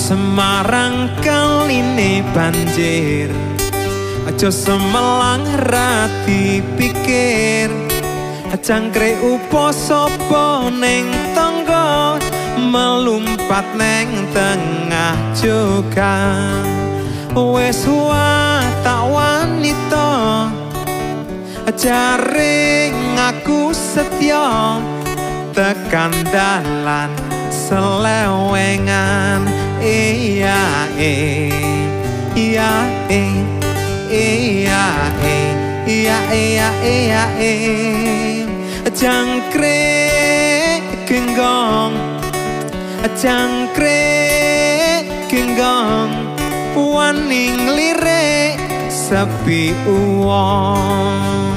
Semarang kaline banjir, aja semelang rati pikir. Cangkrik upo sapa ning tangga, melumpat neng tengah jogan. Wes tak wanita, jaring aku setya, tekan dalan selewengan. Iya iya iya iya iya jangkrik genggong, jangkrik genggong, wani nglirik sepi uwong.